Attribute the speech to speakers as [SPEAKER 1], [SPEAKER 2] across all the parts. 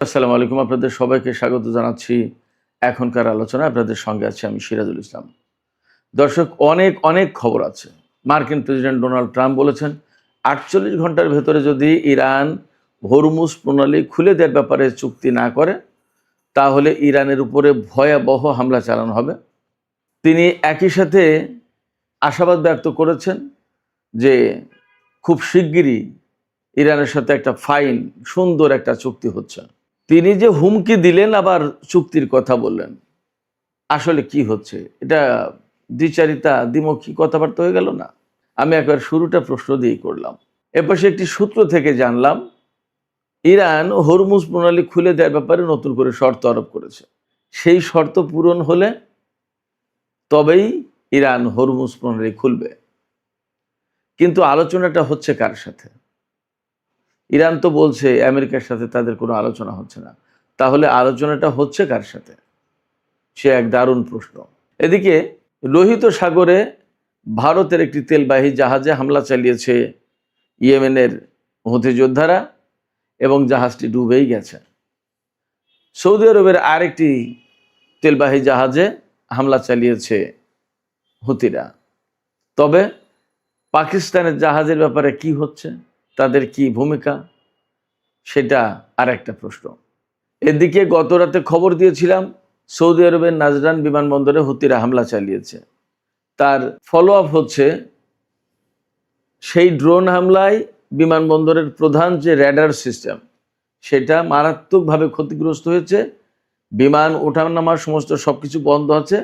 [SPEAKER 1] আসসালামু আলাইকুম, আপনাদের সবাইকে স্বাগত জানাচ্ছি এখনকার আলোচনা। আপনাদের সঙ্গে আছি আমি সিরাজুল ইসলাম। দর্শক, অনেক অনেক খবর আছে। মার্কিন প্রেসিডেন্ট ডোনাল্ড ট্রাম্প বলেছেন ৪৮ ঘন্টার ভেতরে যদি ইরান হরমুজ প্রণালী খুলে দেওয়ার ব্যাপারে চুক্তি না করে তাহলে ইরানের উপরে ভয়াবহ হামলা চালানো হবে। তিনি একই সাথে আশাবাদ ব্যক্ত করেছেন যে খুব শিগগিরই ইরানের সাথে একটা ফাইন সুন্দর একটা চুক্তি হচ্ছে। তিনি যে হুমকি দিলেন আবার চুক্তির কথা বললেন, আসলে কি হচ্ছে? এটা দ্বিচারিতা, দ্বিমুখী কথাবার্তা হয়ে গেল না? আমি একবার শুরুটা প্রশ্ন দিয়েই করলাম। এপাশে একটি সূত্র থেকে জানলাম ইরান হরমুজ প্রণালী খুলে দেওয়ার ব্যাপারে নতুন করে শর্ত আরোপ করেছে। সেই শর্ত পূরণ হলে তবেই ইরান হরমুজ প্রণালী খুলবে। কিন্তু আলোচনাটা হচ্ছে কার সাথে? ইরান তো বলছে আমেরিকার সাথে তাদের কোনো আলোচনা হচ্ছে না। তাহলে আলোচনাটা হচ্ছে কার সাথে? সে এক দারুণ প্রশ্ন। এদিকে লোহিত সাগরে ভারতের একটি তেলবাহী জাহাজে হামলা চালিয়েছে ইয়েমেনের হুথি যোদ্ধারা এবং জাহাজটি ডুবেই গেছে। সৌদি আরবের আরেকটি তেলবাহী জাহাজে হামলা চালিয়েছে হুথিরা। তবে পাকিস্তানের জাহাজের ব্যাপারে কি হচ্ছে, তাদের কি ভূমিকা, সেটা আর একটা প্রশ্ন। এদিকে গত রাতে খবর দিয়েছিলাম সৌদি আরবের নাজরান বিমানবন্দরে হুথিরা হামলা চালিয়েছে। তার ফলো আপ হচ্ছে সেই ড্রোন হামলায় বিমানবন্দরের প্রধান যে র্যাডার সিস্টেম সেটা মারাত্মকভাবে ক্ষতিগ্রস্ত হয়েছে। বিমান ওঠানামার সমস্ত সব কিছু বন্ধ আছে।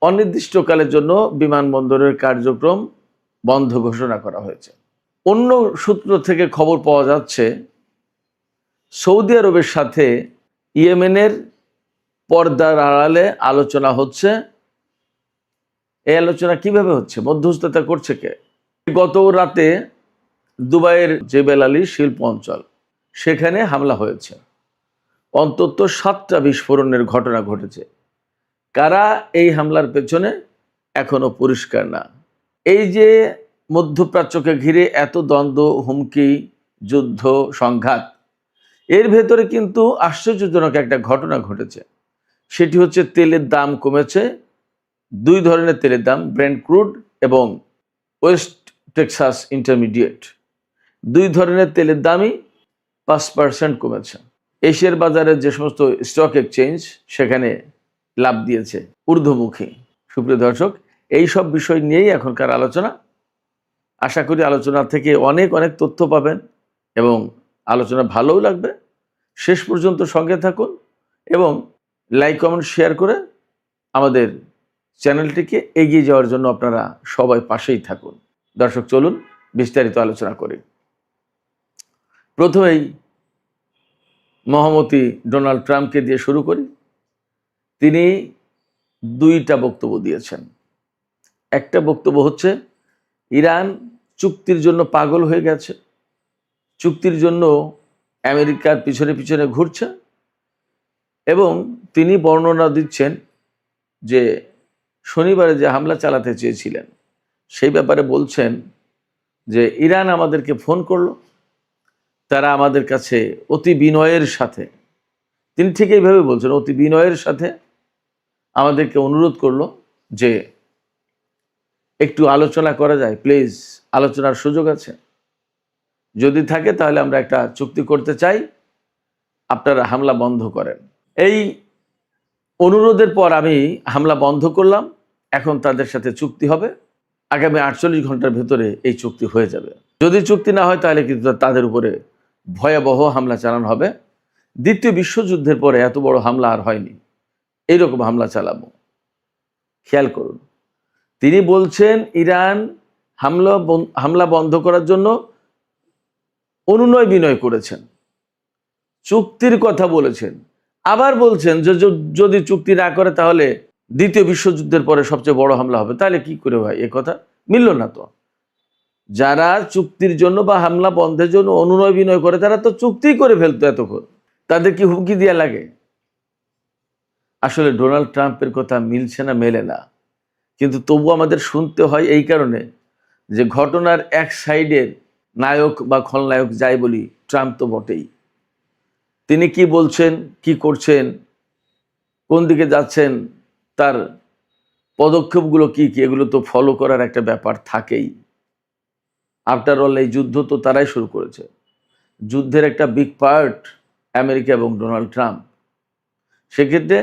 [SPEAKER 1] অনির্দিষ্টকালের জন্য বিমানবন্দরের কার্যক্রম বন্ধ ঘোষণা করা হয়েছে। অন্য সূত্র থেকে খবর পাওয়া যাচ্ছে সৌদি আরবের সাথে ইয়েমেনের পর্দার আড়ালে আলোচনা হচ্ছে। এই আলোচনা কিভাবে হচ্ছে? মধ্যস্থতা করছে কে? গত রাতে দুবাইয়ের জেবেল আলী শিল্প অঞ্চল সেখানে হামলা হয়েছে। অন্তত 7টা বিস্ফোরণের ঘটনা ঘটেছে। কারা এই হামলার পেছনে এখনো পরিষ্কার না। এই যে মধ্যপ্রাচ্যকে ঘিরে এত দ্বন্দ্ব, হুমকি, যুদ্ধ, সংঘাত, এর ভেতরে কিন্তু আশ্চর্যজনক একটা ঘটনা ঘটেছে। সেটি হচ্ছে তেলের দাম কমেছে। দুই ধরনের তেলের দাম, ব্রেন্ট ক্রুড এবং ওয়েস্ট টেক্সাস ইন্টারমিডিয়েট, দুই ধরনের তেলের দামই 5% কমেছে। এশিয়ার বাজারে যে সমস্ত স্টক এক্সচেঞ্জ সেখানে লাভ দিয়েছে ঊর্ধ্বমুখী। সুপ্রিয় দর্শক, এই সব বিষয় নিয়েই এখনকার আলোচনা। আশা করি আলোচনা থেকে অনেক অনেক তথ্য পাবেন এবং আলোচনা ভালোও লাগবে। শেষ পর্যন্ত সঙ্গে থাকুন এবং লাইক, কমেন্ট, শেয়ার করে আমাদের চ্যানেলটিকে এগিয়ে যাওয়ার জন্য আপনারা সবাই পাশেই থাকুন। দর্শক, চলুন বিস্তারিত আলোচনা করি। প্রথমেই মহামতি ডোনাল্ড ট্রাম্পকে দিয়ে শুরু করি। তিনি 2টা বক্তব্য দিয়েছেন। একটা বক্তব্য হচ্ছে ইরান চুক্তির জন্য পাগল হয়ে গেছে, চুক্তির জন্য আমেরিকার পিছনে পিছনে ঘুরছে, এবং তিনি বর্ণনা দিচ্ছেন যে শনিবারে যে হামলা চালাতে চেয়েছিলেন সেই ব্যাপারে বলছেন যে ইরান আমাদেরকে ফোন করলো, তারা আমাদের কাছে অতি বিনয়ের সাথে, তিনি ঠিক এইভাবে বলছেন, অতি বিনয়ের সাথে আমাদেরকে অনুরোধ করলো যে একটু আলোচনা করা যায়, প্লিজ, আলোচনার সুযোগ আছে, যদি থাকে তাহলে আমরা একটা চুক্তি করতে চাই, আপনারা হামলা বন্ধ করেন। এই অনুরোধের পর আমি হামলা বন্ধ করলাম। এখন তাদের সাথে চুক্তি হবে। আগামী 48 ঘন্টার ভেতরে এই চুক্তি হয়ে যাবে। যদি চুক্তি না হয় তাহলে কিন্তু তাদের উপরে ভয়াবহ হামলা চালানো হবে। দ্বিতীয় বিশ্বযুদ্ধের পরে এত বড় হামলা আর হয়নি, এইরকম হামলা চালাবো। খেয়াল করুন, তিনি বলছেন ইরান হামলা বন্ধ করার জন্য অনুনয় বিনয় করেছেন, চুক্তির কথা বলেছেন, আবার বলছেন যে যদি চুক্তি না করে তাহলে দ্বিতীয় বিশ্বযুদ্ধের পরে সবচেয়ে বড় হামলা হবে। তাহলে কি করে ভাই? এ কথা মিলল না তো। যারা চুক্তির জন্য বা হামলা বন্ধের জন্য অনুনয় বিনয় করে তারা তো চুক্তি করে ফেলতো এতক্ষণ, তাদের কি হুমকি দেওয়া লাগে? আসলে ডোনাল্ড ট্রাম্পের কথা মিলছে না, মেলে না, কিন্তু তবু আমাদের শুনতে হয় এই কারণে যে ঘটনার এক সাইডের নায়ক বা খলনায়ক যাই বলি, ট্রাম্প তো বটেই। তিনি কি বলছেন, কি করছেন, কোন দিকে যাচ্ছেন, তার পদক্ষেপগুলো কি কি, এগুলো তো ফলো করার একটা ব্যাপার থাকেই। আফটার অল এই যুদ্ধ তো তারাই শুরু করেছে। যুদ্ধের একটা বিগ পার্ট আমেরিকা এবং ডোনাল্ড ট্রাম্প। সেক্ষেত্রে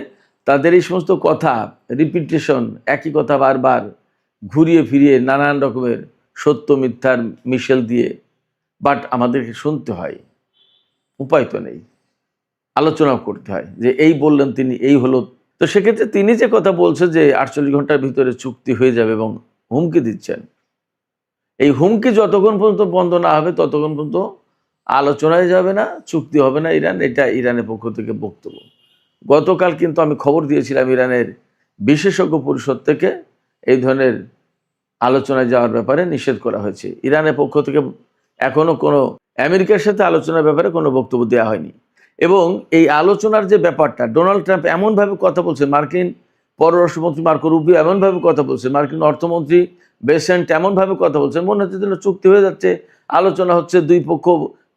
[SPEAKER 1] তাদের এই সমস্ত কথা, রিপিটেশন, একই কথা বারবার ঘুরিয়ে ফিরিয়ে নানান রকমের সত্য মিথ্যার মিশেল দিয়ে বাট আমাদেরকে শুনতে হয়, উপায় তো নেই, আলোচনা করতে হয় যে এই বললেন তিনি, এই হলো। তো সেক্ষেত্রে তিনি যে কথা বলছে যে 48 ঘন্টার ভিতরে চুক্তি হয়ে যাবে এবং হুমকি দিচ্ছেন, এই হুমকি যতক্ষণ পর্যন্ত বন্ধ না হবে ততক্ষণ পর্যন্ত আলোচনায় যাবে না, চুক্তি হবে না ইরান। এটা ইরানের পক্ষ থেকে বক্তব্য। গতকাল কিন্তু আমি খবর দিয়েছিলাম ইরানের বিশেষজ্ঞ পরিষদ থেকে এই ধরনের আলোচনায় যাওয়ার ব্যাপারে নিষেধ করা হয়েছে। ইরানের পক্ষ থেকে এখনো কোনো আমেরিকার সাথে আলোচনার ব্যাপারে কোনো বক্তব্য দেওয়া হয়নি। এবং এই আলোচনার যে ব্যাপারটা, ডোনাল্ড ট্রাম্প এমনভাবে কথা বলছে, মার্কিন পররাষ্ট্রমন্ত্রী মার্কো রুবিও এমনভাবে কথা বলছে, মার্কিন অর্থমন্ত্রী বেসেন্ট এমনভাবে কথা বলছে, মনে হচ্ছে যেন চুক্তি হয়ে যাচ্ছে, আলোচনা হচ্ছে, দুই পক্ষ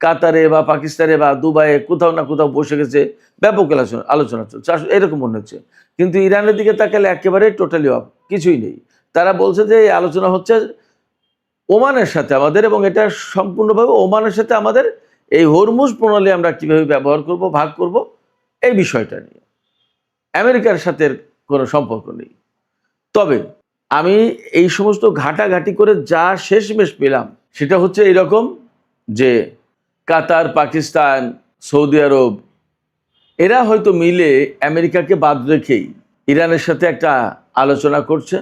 [SPEAKER 1] কাতারে বা পাকিস্তানে বা দুবাইয়ে কোথাও না কোথাও বসে গেছে, ব্যাপক আলোচনা চলছে, এরকম মনে হচ্ছে। কিন্তু ইরানের দিকে তাকালে একেবারে টোটালি অফ, কিছুই নেই। তারা বলছে যে এই আলোচনা হচ্ছে ওমানের সাথে আমাদের, এবং এটা সম্পূর্ণভাবে ওমানের সাথে আমাদের এই হরমুজ প্রণালী আমরা কিভাবে ব্যবহার করব, ভাগ করব, এই বিষয়টা নিয়ে আমেরিকার সাথে কোনো সম্পর্ক নেই। তবে আমি এই সমস্ত ঘাটাঘাটি করে যা শেষমেশ পেলাম সেটা হচ্ছে এরকম যে কাতার, পাকিস্তান, সৌদি আরব এরা হয়তো মিলে আমেরিকাকে বাদ রেখেই ইরানের সাথে একটা আলোচনা করছে।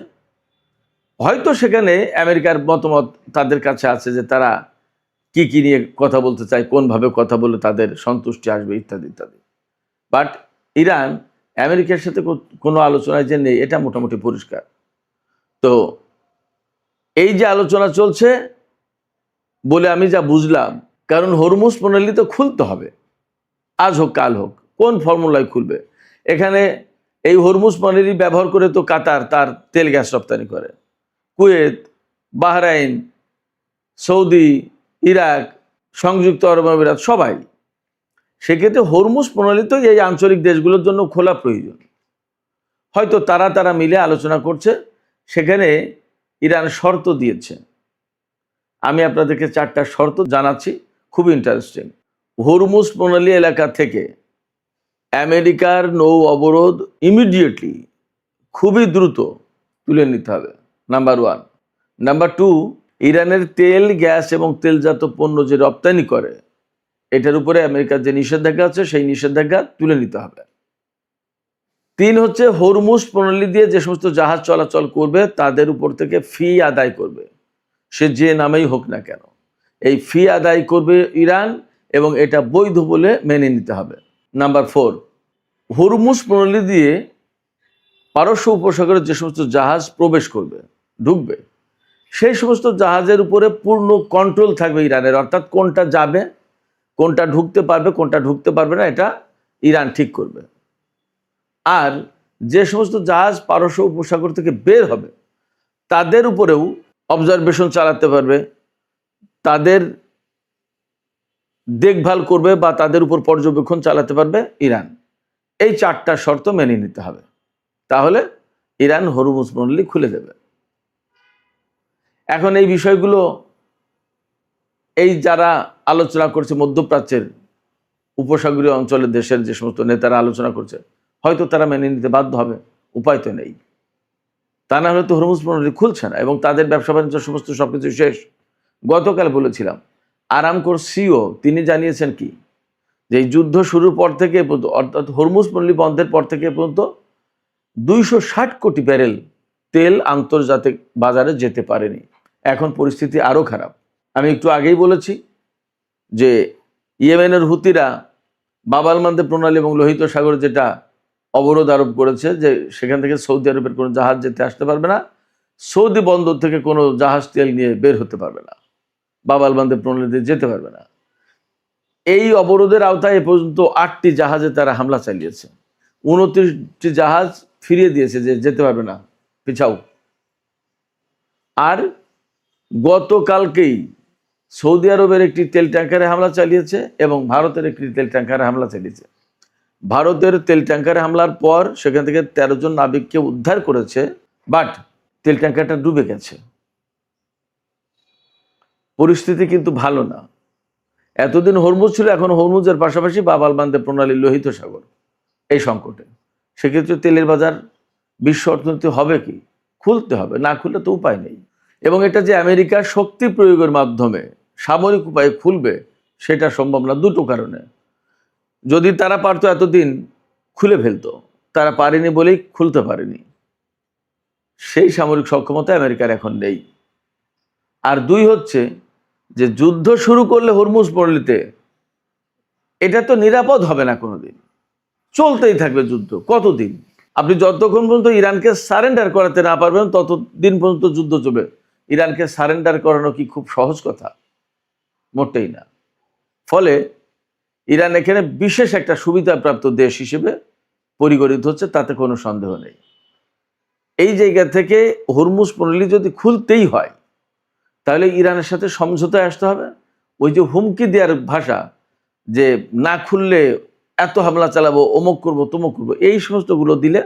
[SPEAKER 1] হয়তো সেখানে আমেরিকার মতামত তাদের কাছে আছে যে তারা কি কি নিয়ে কথা বলতে চায়, কোনভাবে কথা বলে তাদের সন্তুষ্টি আসবে, ইত্যাদি ইত্যাদি। বাট ইরান আমেরিকার সাথে কোনো আলোচনায় যে নেই এটা মোটামুটি পরিষ্কার। তো এই যে আলোচনা চলছে বলে আমি যা বুঝলাম, কারণ হরমুজ প্রণালী তো খুলতে হবে, আজ হোক কাল হোক, কোন ফর্মুলায় খুলবে? এখানে এই হরমুজ প্রণালী ব্যবহার করে তো কাতার তার তেল গ্যাস রপ্তানি করে, কুয়েত, বাহরাইন, সৌদি, ইরাক, সংযুক্ত আরব আমিরাত সবাই। সেক্ষেত্রে হরমুজ প্রণালী তো এই আঞ্চলিক দেশগুলোর জন্য খোলা প্রয়োজন। হয়তো তারা মিলে আলোচনা করছে, সেখানে ইরান শর্ত দিয়েছে। আমি আপনাদেরকে 4টা শর্ত জানাচ্ছি, খুব ইন্টারেস্টিং। হরমুজ প্রণালী এলাকা থেকে আমেরিকার নৌ অবরোধ ইমিডিয়েটলি, খুবই দ্রুত তুলে নিতে হবে, নাম্বার 1। নাম্বার 2, ইরানের তেল, গ্যাস এবং তেলজাত পণ্য যে রপ্তানি করে এটার উপরে আমেরিকার যে নিষেধাজ্ঞা আছে সেই নিষেধাজ্ঞা তুলে নিতে হবে। 3 হচ্ছে হরমুজ প্রণালী দিয়ে যে সমস্ত জাহাজ চলাচল করবে তাদের উপর থেকে ফি আদায় করবে, সে যে নামেই হোক না কেন, এই ফি আদায় করবে ইরান এবং এটা বৈধ বলে মেনে নিতে হবে। নাম্বার 4, হরমুজ প্রণালী দিয়ে পারস্য উপসাগরের যে সমস্ত জাহাজ প্রবেশ করবে, ঢুকবে, সেই সমস্ত জাহাজের উপরে পূর্ণ কন্ট্রোল থাকবে ইরানের। অর্থাৎ কোনটা যাবে, কোনটা ঢুকতে পারবে, কোনটা ঢুকতে পারবে না, এটা ইরান ঠিক করবে। আর যে সমস্ত জাহাজ পারস্য উপসাগর থেকে বের হবে তাদের উপরেও অবজারভেশন চালাতে পারবে, তাদের দেখভাল করবে বা তাদের উপর পর্যবেক্ষণ চালাতে পারবে ইরান। এই 4টা শর্ত মেনে নিতে হবে, তাহলে ইরান হরমুজ প্রণালী খুলে দেবে। এখন এই বিষয়গুলো এই যারা আলোচনা করছে, মধ্যপ্রাচ্যের উপসাগরীয় অঞ্চলের দেশের যে সমস্ত নেতারা আলোচনা করছে, হয়তো তারা মেনে নিতে বাধ্য হবে, উপায় তো নেই। তা না হলে তো হরমুজ প্রণালী খুলছে না এবং তাদের ব্যবসা বাণিজ্য সমস্ত সবকিছু শেষ। গতকাল বলেছিলাম আরামকোর সিও তিনি জানিয়েছেন কি, যে এই যুদ্ধ শুরুর পর থেকে পর্যন্ত, অর্থাৎ হরমুজ প্রণালী বন্ধের পর থেকে পর্যন্ত 260 কোটি ব্যারেল তেল আন্তর্জাতিক বাজারে যেতে পারেনি। এখন পরিস্থিতি আরও খারাপ। আমি একটু আগেই বলেছি যে ইয়েমেনের হুতিরা বাব আল মানদেব প্রণালী এবং লোহিত সাগরে যেটা অবরোধ আরোপ করেছে, যে সেখান থেকে সৌদি আরবের কোনো জাহাজ যেতে আসতে পারবে না, সৌদি বন্দর থেকে কোনো জাহাজ তেল নিয়ে বের হতে পারবে না, বাব আল মানদেব প্রণালীতে যেতে পারবে না। এই অবরোধের আওতায় এ পর্যন্ত 8টি জাহাজে তারা হামলা চালিয়েছে, 29টি জাহাজ ফিরিয়ে দিয়েছে যে যেতে পারবে না, পিছাও। আর গতকালকেই সৌদি আরবের একটি তেল ট্যাঙ্কারে হামলা চালিয়েছে এবং ভারতের একটি তেল ট্যাঙ্কারে হামলা চালিয়েছে। ভারতের তেল ট্যাঙ্কারে হামলার পর সেখান থেকে 13 জন নাবিককে উদ্ধার করেছে, বাট তেল ট্যাঙ্কারটা ডুবে গেছে। পরিস্থিতি কিন্তু ভালো না। এতদিন হরমুজ ছিল, এখন হরমুজের পাশাপাশি বাব আল মানদেব প্রণালী, লোহিত সাগর, এই সংকটে। সেক্ষেত্রে তেলের বাজার, বিশ্ব অর্থনীতি হবে কি? খুলতে হবে, না খুললে তো উপায় নেই। এবং এটা যে আমেরিকার শক্তি প্রয়োগের মাধ্যমে সামরিক উপায়ে খুলবে সেটা সম্ভব না, দুটো কারণে। যদি তারা পারতো এতদিন খুলে ফেলতো, তারা পারেনি বলেই খুলতে পারেনি। সেই সামরিক সক্ষমতা আমেরিকার এখন নেই। আর দুই হচ্ছে যে যুদ্ধ শুরু করলে হরমুজ প্রণালীতে এটা তো নিরাপদ হবে না কোনোদিন, চলতেই থাকবে যুদ্ধ। কতদিন? আপনি যতক্ষণ পর্যন্ত ইরানকে সারেন্ডার করাতে না পারবেন ততদিন পর্যন্ত যুদ্ধ চলবে। ইরানকে সারেন্ডার করানো কি খুব সহজ কথা? মোটেই না। ফলে ইরান এখানে বিশেষ একটা সুবিধাপ্রাপ্ত দেশ হিসেবে পরিগণিত হচ্ছে, তাতে কোনো সন্দেহ নেই। এই জায়গা থেকে হরমুজ প্রণালী যদি খুলতেই হয় তাহলে ইরানের সাথে সমঝোতায় আসতে হবে। ওই যে হুমকি দেওয়ার ভাষা, যে না খুললে এত হামলা চালাবো, অমুক করবো, তমুক করবো, এই সমস্তগুলো দিলে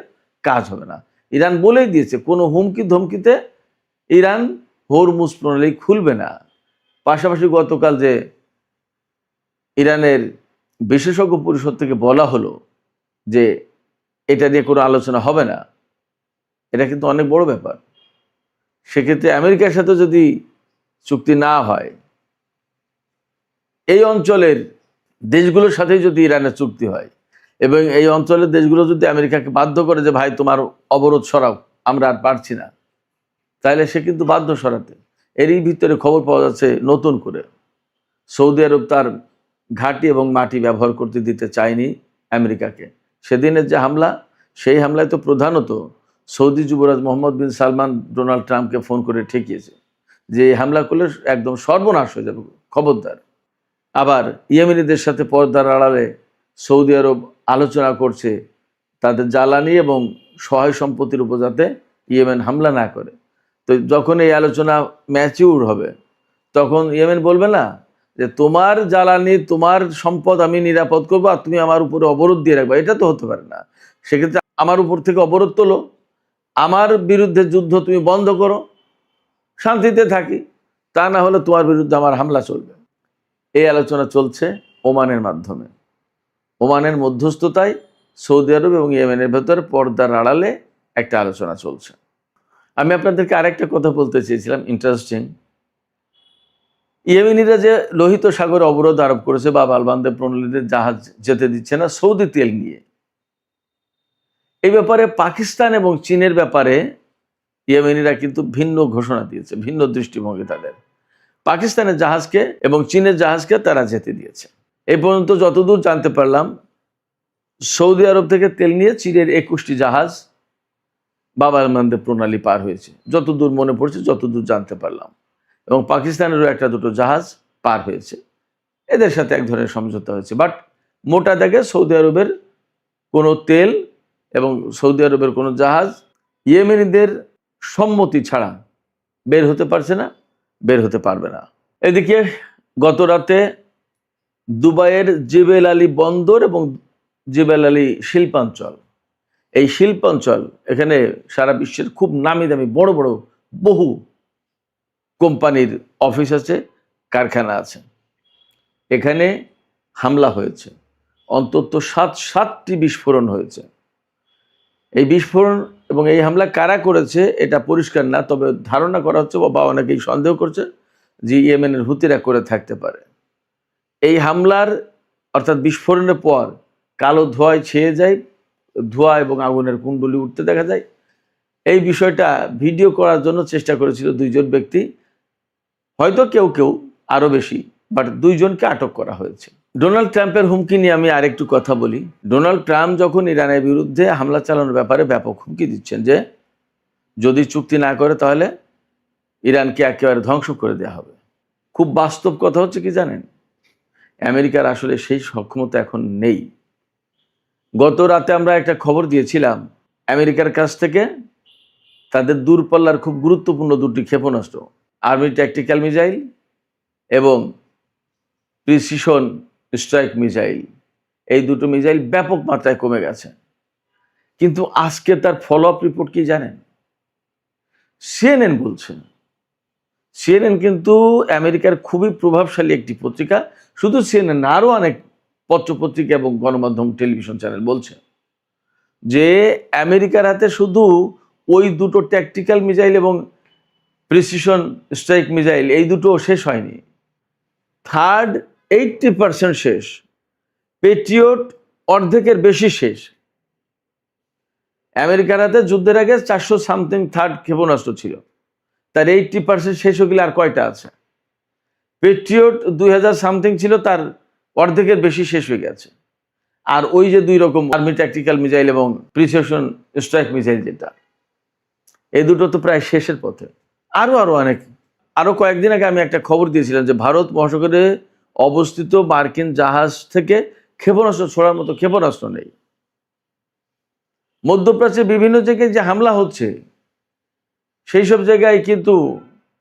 [SPEAKER 1] কাজ হবে না। ইরান বলেই দিয়েছে কোনো হুমকি ধমকিতে ইরান হরমুজ প্রণালী খুলবে না। পাশাপাশি গতকাল যে ইরানের বিশেষজ্ঞ পরিষদ থেকে বলা হলো যে এটা নিয়ে কোনো আলোচনা হবে না, এটা কিন্তু অনেক বড় ব্যাপার। সেক্ষেত্রে আমেরিকার সাথে যদি চুক্তি না হয়, এই অঞ্চলের দেশগুলোর সাথে যদি ইরানের চুক্তি হয় এবং এই অঞ্চলের দেশগুলো যদি আমেরিকাকে বাধ্য করে যে ভাই তোমার অবরোধ সরাও, আমরা আর পারছি না, তাহলে সে কিন্তু বাধ্য সরাতে। এরই ভিতরে খবর পাওয়া যাচ্ছে নতুন করে সৌদি আরব তার ঘাঁটি এবং মাটি ব্যবহার করতে দিতে চায়নি আমেরিকাকে। সেদিনের যে হামলা, সেই হামলায় তো প্রধানত সৌদি যুবরাজ মোহাম্মদ বিন সালমান ডোনাল্ড ট্রাম্পকে ফোন করে ঠেকিয়েছে যে এই হামলা করলে একদম সর্বনাশ হয়ে যাবে, খবরদার। আবার ইয়েমেনিদের সাথে পর্দার আড়ালে সৌদি আরব আলোচনা করছে তাদের জ্বালানি এবং সহায় সম্পত্তির উপর যাতে ইয়েমেন হামলা না করে। তো যখন এই আলোচনা ম্যাচিউর হবে তখন ইয়েমেন বলবে না যে তোমার জ্বালানি, তোমার সম্পদ আমি নিরাপদ করবো আর তুমি আমার উপরে অবরোধ দিয়ে রাখবে। এটা তো হতে পারে না। সেক্ষেত্রে আমার উপর থেকে অবরোধ তোলো, আমার বিরুদ্ধে যুদ্ধ তুমি বন্ধ করো, শান্তিতে থাকি, তা না হলে তোমার বিরুদ্ধে আমার হামলা চলবে। এই আলোচনা চলছে ওমানের মাধ্যমে। ওমানের মধ্যস্থতায় সৌদি আরব এবং ইয়েমেনের ভেতরে পর্দার আড়ালে একটা আলোচনা চলছে। আমি আপনাদেরকে আরেকটা কথা বলতে চেয়েছিলাম, ইন্টারেস্টিং। ইয়েমেনিরা যে লোহিত সাগরে অবরোধ আরোপ করেছে, বাব আল মানদেব প্রণালীতে জাহাজ যেতে দিচ্ছে না সৌদি তেল নিয়ে, এই ব্যাপারে পাকিস্তান এবং চীনের ব্যাপারে ইয়েমেনিরা কিন্তু ভিন্ন ঘোষণা দিয়েছে, ভিন্ন দৃষ্টিভঙ্গি তাদের। পাকিস্তানের জাহাজকে এবং চীনের জাহাজকে তারা যেতে দিয়েছে। এই পর্যন্ত যতদূর জানতে পারলাম, সৌদি আরব থেকে তেল নিয়ে চীনের 21টি জাহাজ বাব আল মানদেব প্রণালী পার হয়েছে, যতদূর মনে পড়ছে, যতদূর জানতে পারলাম। এবং পাকিস্তানেরও একটা দুটো জাহাজ পার হয়েছে, এদের সাথে এক ধরনের সমঝোতা হয়েছে। বাট মোটা দাগে সৌদি আরবের কোনো তেল এবং সৌদি আরবের কোনো জাহাজ ইয়েমেনিদের সম্মতি ছাড়া বের হতে পারছে না, বের হতে পারবে না। এদিকে গত রাতে দুবাইয়ের জেবেল আলী বন্দর এবং জেবেল আলী শিল্পাঞ্চল, এই শিল্পাঞ্চল, এখানে সারা বিশ্বের খুব নামি দামি বড় বড় বহু কোম্পানির অফিস আছে, কারখানা আছে। এখানে হামলা হয়েছে, অন্তত সাতটি বিস্ফোরণ হয়েছে। এই বিস্ফোরণ এবং এই হামলা কারা করেছে এটা পরিষ্কার না, তবে ধারণা করা হচ্ছে বা অনেকেই সন্দেহ করছে যে ইয়েমেনের হুতিরা করে থাকতে পারে। এই হামলার অর্থাৎ বিস্ফোরণের পর কালো ধোঁয়ায় ছেয়ে যায়, ধোঁয়া এবং আগুনের কুণ্ডলি উঠতে দেখা যায়। এই বিষয়টা ভিডিও করার জন্য চেষ্টা করেছিল দুইজন ব্যক্তি, হয়তো কেউ কেউ আরও বেশি, বাট দুইজনকে আটক করা হয়েছে। ডোনাল্ড ট্রাম্পের হুমকি নিয়ে আমি আরেকটু কথা বলি। ডোনাল্ড ট্রাম্প যখন ইরানের বিরুদ্ধে হামলা চালানোর ব্যাপারে ব্যাপক হুমকি দিচ্ছেন যে যদি চুক্তি না করে তাহলে ইরানকে একেবারে ধ্বংস করে দেওয়া হবে। খুব বাস্তব কথা হচ্ছে কি জানেন, আমেরিকার আসলে সেই সক্ষমতা এখন নেই। গত রাতে আমরা একটা খবর দিয়েছিলাম, আমেরিকার কাছ থেকে তাদের দূরপাল্লার খুব গুরুত্বপূর্ণ দুটি ক্ষেপণাস্ত্র, আর্মি ট্যাকটিক্যাল মিসাইল এবং প্রিসিশন স্ট্রাইক মিসাইল, এই দুটো মিসাইল ব্যাপক মাত্রায় কমে গেছে। কিন্তু আজকে তার ফলো আপ রিপোর্ট কি জানেন? সিএনএন বলছে, সিএনএন কিন্তু আমেরিকার খুবই প্রভাবশালী একটি পত্রিকা, শুধু সিএনএন না, আরও অনেক পত্রপত্রিকা এবং গণমাধ্যম টেলিভিশন চ্যানেল বলছে যে আমেরিকার হাতে শুধু ওই দুটো ট্যাকটিক্যাল মিসাইল এবং প্রিসিশন স্ট্রাইক মিসাইল, এই দুটো শেষ হয়নি, থার্ড 80% শেষ, পেট্রিয়ট অর্ধেকের বেশি শেষ। আমেরিকার হাতে যুদ্ধের আগে 400 সামথিং থার্ড ক্ষেপণাস্ত্র ছিল, তার 80% শেষ হয়ে গেলে আর কয়টা আছে? পেট্রিয়ট 2000 সামথিং ছিল, তার অর্ধেকের বেশি শেষ হয়ে গেছে। আর ওই যে দুই রকম আর্মি ট্যাকটিক্যাল মিসাইল এবং প্রিসিশন স্ট্রাইক মিসাইল, যেটা এই দুটো তো প্রায় শেষের পথে। আরো অনেক, আরো কয়েকদিন আগে আমি একটা খবর দিয়েছিলাম যে ভারত মহাসাগরে অবস্থিত মার্কিন জাহাজ থেকে ক্ষেপণাস্ত্র ছোড়ার মতো ক্ষেপণাস্ত্র নেই। মধ্যপ্রাচ্যে বিভিন্ন জায়গায় যে হামলা হচ্ছে, সেই সব জায়গায় কিন্তু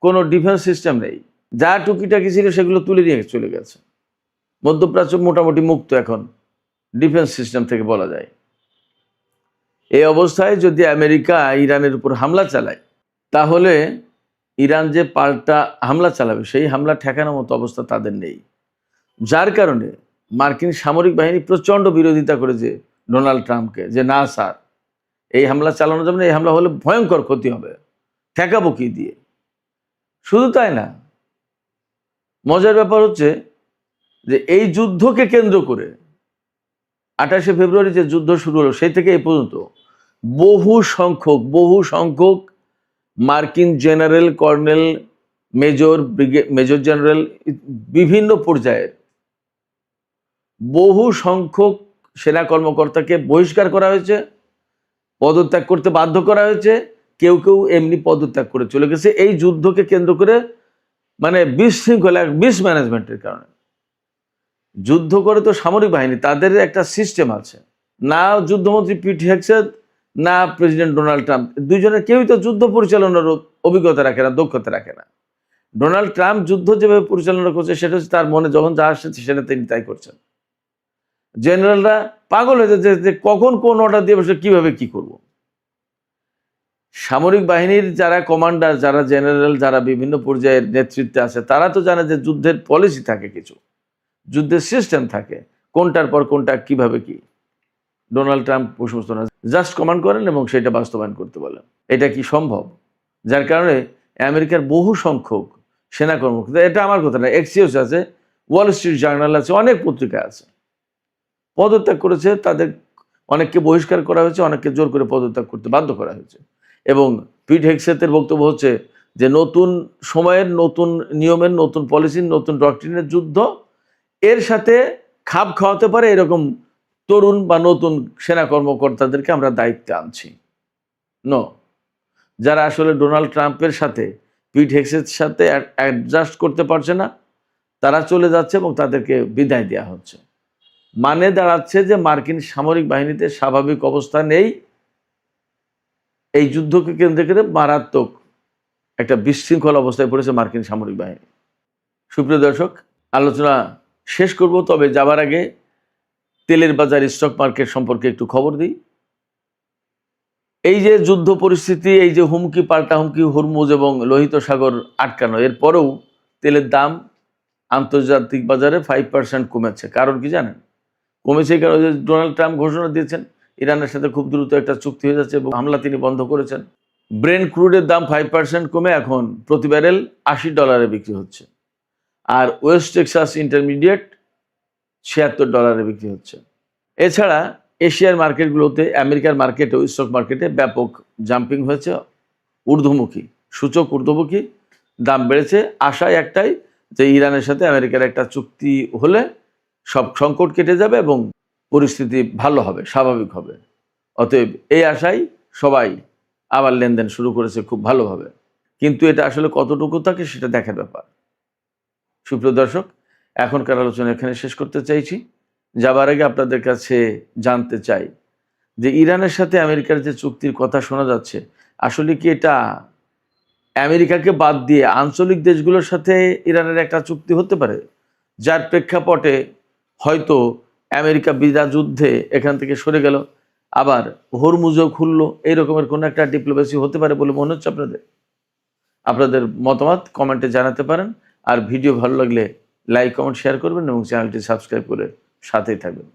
[SPEAKER 1] কোনো ডিফেন্স সিস্টেম নেই। যা টুকিটাকি ছিল সেগুলো তুলে নিয়ে চলে গেছে। মধ্যপ্রাচ্য মোটামুটি মুক্ত এখন ডিফেন্স সিস্টেম থেকে বলা যায়। এই অবস্থায় যদি আমেরিকা ইরানের উপর হামলা চালায়, তাহলে ইরান যে পাল্টা হামলা চালাবে, সেই হামলা ঠেকানোর মতো অবস্থা তাদের নেই। যার কারণে মার্কিন সামরিক বাহিনী প্রচণ্ড বিরোধিতা করেছে ডোনাল্ড ট্রাম্পকে, যে না স্যার, এই হামলা চালানো যাবে না, এই হামলা হলে ভয়ঙ্কর ক্ষতি হবে, ঠেকাবো কি দিয়ে? শুধু তাই না, মজার ব্যাপার হচ্ছে যে এই যুদ্ধকে কেন্দ্র করে 28শে ফেব্রুয়ারি যে যুদ্ধ শুরু হলো, সেই থেকে এই পর্যন্ত বহু সংখ্যক মার্কিন জেনারেল, কর্নেল, মেজর জেনারেল, বিভিন্ন পর্যায়ের বহু সংখ্যক সেনা কর্মকর্তাকে বহিষ্কার করা হয়েছে, পদত্যাগ করতে বাধ্য করা হয়েছে। কেউ এমনি পদত্যাগ করে চলে গেছে এই যুদ্ধকে কেন্দ্র করে, মানে বিশৃঙ্খলা, মিসম্যানেজমেন্টের কারণে। যুদ্ধ করে তো সামরিক বাহিনী, তাদের একটা সিস্টেম আছে। না যুদ্ধমন্ত্রী পিট হেগসেথ, না প্রেসিডেন্ট ডোনাল্ড ট্রাম্প, দুইজনের কেউই তো যুদ্ধ পরিচালনার অভিজ্ঞতা রাখে না, দক্ষতা রাখে না। ডোনাল্ড ট্রাম্প যুদ্ধ যেভাবে পরিচালনা করছে, সেটা হচ্ছে তার মনে যখন যা আসছে সেটা তিনি তাই করছেন। জেনারেলরা পাগল হয়ে যাচ্ছে যে কখন কোন অর্ডার দিয়ে বসে কিভাবে কি করব। সামরিক বাহিনীর যারা কমান্ডার, যারা জেনারেল, যারা বিভিন্ন পর্যায়ের নেতৃত্বে আছে, তারা তো জানে যে যুদ্ধের পলিসি থাকে, কিছু যুদ্ধের সিস্টেম থাকে, কোনটার পর কোনটা কিভাবে কি। ডোনাল্ড ট্রাম্প সমস্ত না, জাস্ট কমান্ড করেন এবং সেটা বাস্তবায়ন করতে বলেন। এটা কি সম্ভব? যার কারণে আমেরিকার বহু সংখ্যক সেনা কর্মকর্তা, এটা আমার কথা না, এক্সিওস আছে, ওয়াল স্ট্রিট জার্নাল আছে, অনেক পত্রিকা আছে, পদত্যাগ করেছে। তাদের অনেককে বহিষ্কার করা হয়েছে, অনেককে জোর করে পদত্যাগ করতে বাধ্য করা হয়েছে। এবং পিট হেগসেথের বক্তব্য হচ্ছে যে নতুন সময়ের, নতুন নিয়মের, নতুন পলিসির, নতুন ডক্ট্রিনের যুদ্ধ, এর সাথে খাপ খাওয়াতে পারে এরকম তরুণ বা নতুন সেনা কর্মকর্তাদেরকে আমরা দায়িত্বে আনছি। যারা আসলে ডোনাল্ড ট্রাম্পের সাথে, পিট হেগসেথের সাথে অ্যাডজাস্ট করতে পারছে না, তারা চলে যাচ্ছে এবং তাদেরকে বিদায় দেওয়া হচ্ছে। মানে দাঁড়াচ্ছে যে মার্কিন সামরিক বাহিনীতে স্বাভাবিক অবস্থা নেই। এই যুদ্ধকে কেন্দ্র করে মারাত্মক একটা বিশৃঙ্খল অবস্থায় পড়েছে মার্কিন সামরিক বাহিনী। সুপ্রিয় দর্শক, আলোচনা শেষ করব, তবে যাবার আগে তেলের বাজার, স্টক মার্কেট সম্পর্কে একটু খবর দিই। এই যে যুদ্ধ পরিস্থিতি, এই যে হুমকি পাল্টা হুমকি, হরমুজ এবং লোহিত সাগর আটকানো, এরপরেও তেলের দাম আন্তর্জাতিক বাজারে 5% কমেছে। কারণ কি জানেন? কমেছে কারণ ডোনাল্ড ট্রাম্প ঘোষণা দিয়েছেন ইরানের সাথে খুব দ্রুত একটা চুক্তি হয়ে যাচ্ছে এবং হামলা তিনি বন্ধ করেছেন। ব্রেন্ট ক্রুডের দাম 5% কমে এখন প্রতি ব্যারেল $80 বিক্রি হচ্ছে। আর ওয়েস্ট টেক্সাস ইন্টারমিডিয়েট $76 বিক্রি হচ্ছে। এছাড়া এশিয়ার মার্কেটগুলোতে, আমেরিকার মার্কেটেও, স্টক মার্কেটে ব্যাপক জাম্পিং হয়েছে, ঊর্ধ্বমুখী, সূচক ঊর্ধ্বমুখী, দাম বেড়েছে। আশায় একটাই যে ইরানের সাথে আমেরিকার একটা চুক্তি হলে সব সংকট কেটে যাবে এবং পরিস্থিতি ভালো হবে, স্বাভাবিক হবে। অতএব এই আশায় সবাই আবার লেনদেন শুরু করেছে খুব ভালোভাবে। কিন্তু এটা আসলে কতটুকু থাকে সেটা দেখার ব্যাপার। সুপ্রিয় দর্শক, এখনকার আলোচনা এখানে শেষ করতে চাইছি। যাবার আগে আপনাদের কাছে জানতে চাই যে ইরানের সাথে আমেরিকার যে চুক্তির কথা শোনা যাচ্ছে, আসলে কি এটা আমেরিকাকে বাদ দিয়ে আঞ্চলিক দেশগুলোর সাথে ইরানের একটা চুক্তি হতে পারে, যার প্রেক্ষাপটে হয়তো আমেরিকা বিনা যুদ্ধে এখান থেকে সরে গেল, আবার হরমুজও খুললো, এই রকমের কোনো একটা ডিপ্লোমেসি হতে পারে বলে মনে হচ্ছে আপনাদের? আপনাদের মতামত কমেন্টে জানাতে পারেন। আর ভিডিও ভালো লাগলে লাইক, কমেন্ট, শেয়ার করবেন এবং চ্যানেলটি সাবস্ক্রাইব করে সাথেই থাকবেন।